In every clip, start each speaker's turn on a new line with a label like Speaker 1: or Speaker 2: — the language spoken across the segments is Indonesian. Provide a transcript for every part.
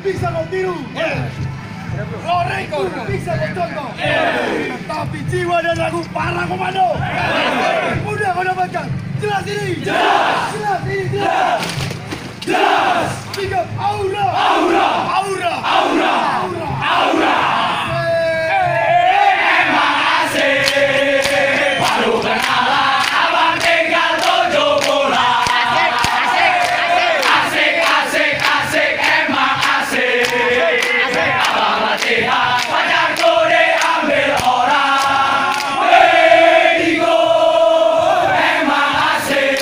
Speaker 1: bisa kau tiru, lorengku bisa kau contoh, tapi jiwa dan ragu para komando mudah kau dapatkan. Jelas ini, jelas ini, jelas. Sikap aura, aura.
Speaker 2: Emang asik, baru kenalan, abang tinggal tunjuk bola. Asik, emang asik. Abang latihan, pacarku diambil orang. Bedigo, emang asik.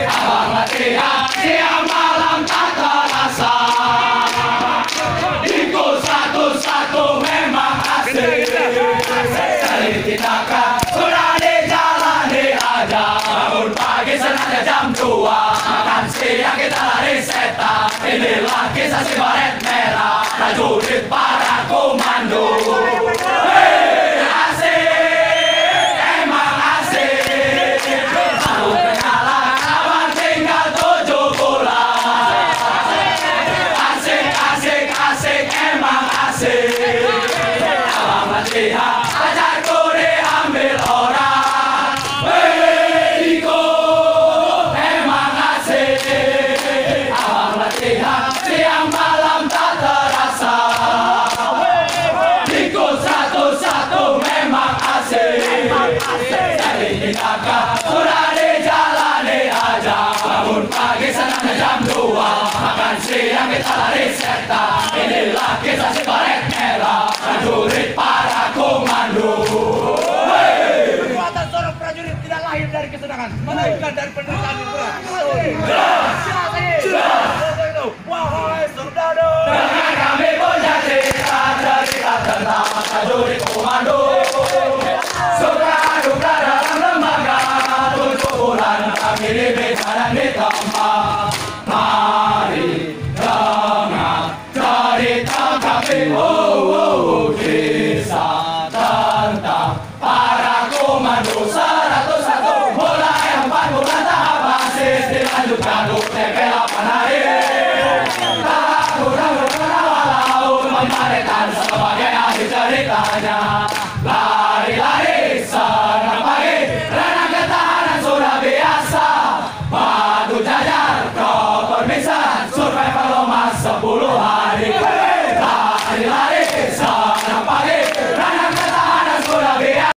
Speaker 2: Abang latihan, siang malam tak terasa. Digo satu-satu memang asik. Sekali tindakan sudah dijalani aja. Bangun pagi senangnya jam 2, makan siang kita lari setan. Inilah kisah si baret merah, prajurit para komando.